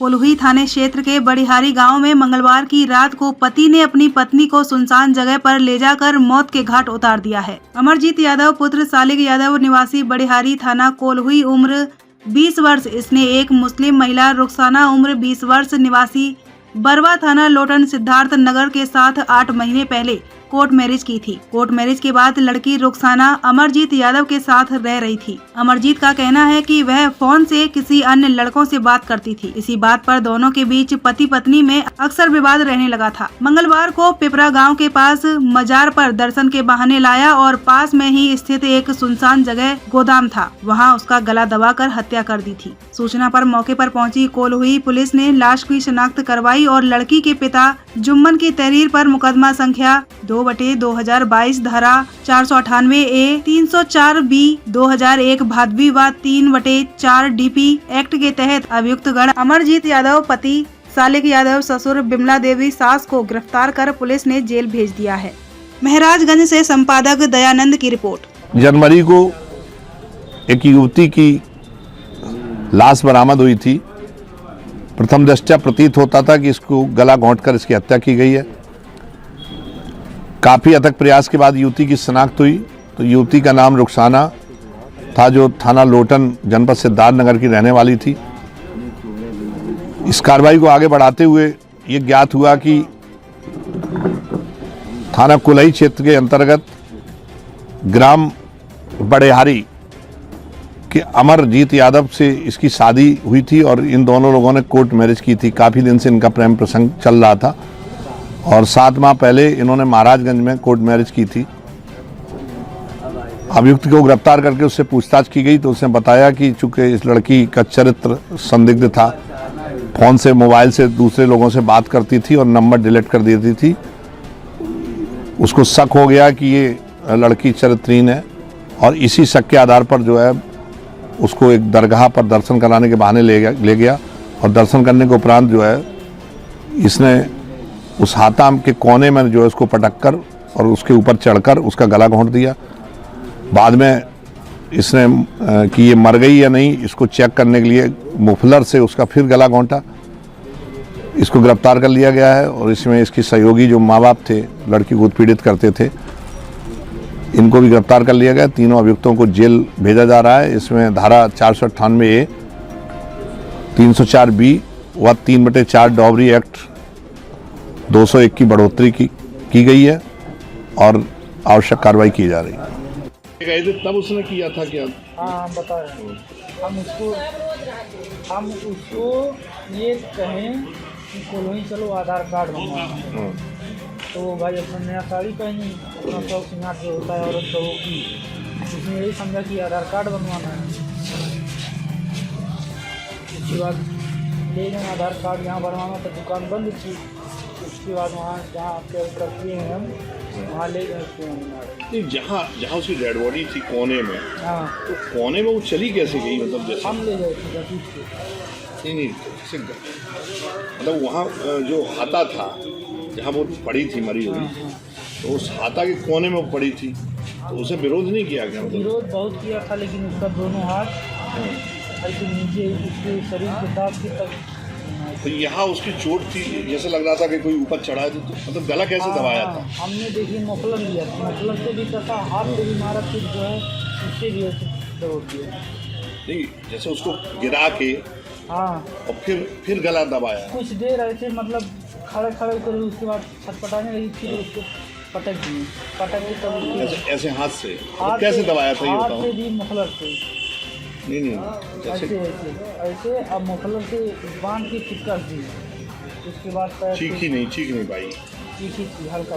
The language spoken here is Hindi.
कोल्हुई थाने क्षेत्र के बड़िहारी गांव में मंगलवार की रात को पति ने अपनी पत्नी को सुनसान जगह पर ले जाकर मौत के घाट उतार दिया है। अमरजीत यादव पुत्र सालिक यादव निवासी बड़िहारी थाना कोल्हुई उम्र 20 वर्ष, इसने एक मुस्लिम महिला रुखसाना उम्र 20 वर्ष निवासी बरवा थाना लोटन सिद्धार्थ नगर के साथ 8 महीने पहले कोर्ट मैरिज की थी। कोर्ट मैरिज के बाद लड़की रुखसाना अमरजीत यादव के साथ रह रही थी। अमरजीत का कहना है कि वह फोन से किसी अन्य लड़कों से बात करती थी। इसी बात पर दोनों के बीच पति पत्नी में अक्सर विवाद रहने लगा था। मंगलवार को पिपरा गांव के पास मजार पर दर्शन के बहाने लाया और पास में ही स्थित एक सुनसान जगह गोदाम था, वहां उसका गला दबाकर हत्या कर दी थी। सूचना पर मौके पर पहुंची कोल्हुई पुलिस ने लाश की शिनाख्त करवाई और लड़की के पिता जुम्मन की तहरीर पर मुकदमा संख्या 2/2022 धारा 498A 304B 2001 भादवी व 3/4 DP एक्ट के तहत अभियुक्त गण अमरजीत यादव पति, सालिक यादव ससुर, बिमला देवी सास को गिरफ्तार कर पुलिस ने जेल भेज दिया है। महराजगंज से संपादक दयानंद की रिपोर्ट। जनवरी को एक युवती की लाश बरामद हुई थी। प्रथम दृष्टया प्रतीत होता था कि इसको गला घोंटकर इसकी हत्या की गई है। काफ़ी अथक प्रयास के बाद युवती की शिनाख्त हुई तो युवती का नाम रुखसाना था, जो थाना लोटन जनपद सिद्धार्थ नगर की रहने वाली थी। इस कार्रवाई को आगे बढ़ाते हुए ये ज्ञात हुआ कि थाना कोल्हुई क्षेत्र के अंतर्गत ग्राम बड़िहारी कि अमरजीत यादव से इसकी शादी हुई थी और इन दोनों लोगों ने कोर्ट मैरिज की थी। काफ़ी दिन से इनका प्रेम प्रसंग चल रहा था और 7 माह पहले इन्होंने महाराजगंज में कोर्ट मैरिज की थी। अभियुक्त को गिरफ्तार करके उससे पूछताछ की गई तो उसने बताया कि चूंकि इस लड़की का चरित्र संदिग्ध था, फ़ोन से मोबाइल से दूसरे लोगों से बात करती थी और नंबर डिलीट कर देती थी, उसको शक हो गया कि ये लड़की चरित्रहीन है और इसी शक के आधार पर जो है उसको एक दरगाह पर दर्शन कराने के बहाने ले गया और दर्शन करने के उपरांत जो है इसने उस हाथाम के कोने में जो है उसको पटक कर और उसके ऊपर चढ़कर उसका गला घोंट दिया। बाद में इसने कि ये मर गई या नहीं इसको चेक करने के लिए मुफलर से उसका फिर गला घोंटा। इसको गिरफ्तार कर लिया गया है और इसमें इसकी सहयोगी जो माँ बाप थे, लड़की को उत्पीड़ित करते थे, इनको भी गिरफ्तार कर लिया गया। तीनों अभियुक्तों को जेल भेजा जा रहा है। इसमें धारा 498A 304B व 3/4 डॉबरी एक्ट 201 की बढ़ोतरी की गई है और आवश्यक कार्रवाई की जा रही है। तब उसने किया था क्या? हाँ, हम बता रहे हैं। हम उसको ये कहें कि कोल्हुई चलो आधार कार्ड बनवाना, तो भाई अपना नया साड़ी पहनी, अपना शौक श्रृंगार जो होता है औरत लोगों की, उसने यही समझा कि आधार कार्ड बनवाना है। उसके बाद ले गए आधार कार्ड यहाँ बनवाना तो दुकान बंद थी। उसके बाद वहाँ जहाँ आपके करते हैं हम वहाँ ले गए। जहाँ उसकी डेड बॉडी थी कोने में, हाँ, तो कोने में वो चली कैसे गई? मतलब जैसे हम ले गए थे गति से। नहीं मतलब वहाँ जो हाथा था जहाँ वो पड़ी थी मरी हुई, तो उस हाथा के कोने में वो पड़ी थी, तो उसे विरोध नहीं किया क्या? विरोध बहुत किया था, लेकिन उसका दोनों हाथ ऐसे नीचे उसके शरीर के साथ की तक। तो यहाँ उसकी चोट थी, जैसे लग रहा था कि कोई ऊपर चढ़ा है, तो मतलब गला कैसे दबाया था? हमने देखिए मफलर लिया था, मफलर से भी कसा, हाथ से भी मारा, फिर जो है उससे भी ऐसे दबोच दिया। नहीं, जैसे उसको गिरा के हाँ, और फिर गला दबाया। कुछ देर ऐसे मतलब खड़े करे, उसके बाद छटपटाने लगी, फिर उसको पटक दिए, पटक के तब ऐसे हाथ से तो कैसे दबाया था ये बताओ? हाथ से भी मफलर से नहीं ऐसे अब मफलर से बांध के चिपका दी। उसके बाद चीख नहीं पाई? चीखी थी हल्का।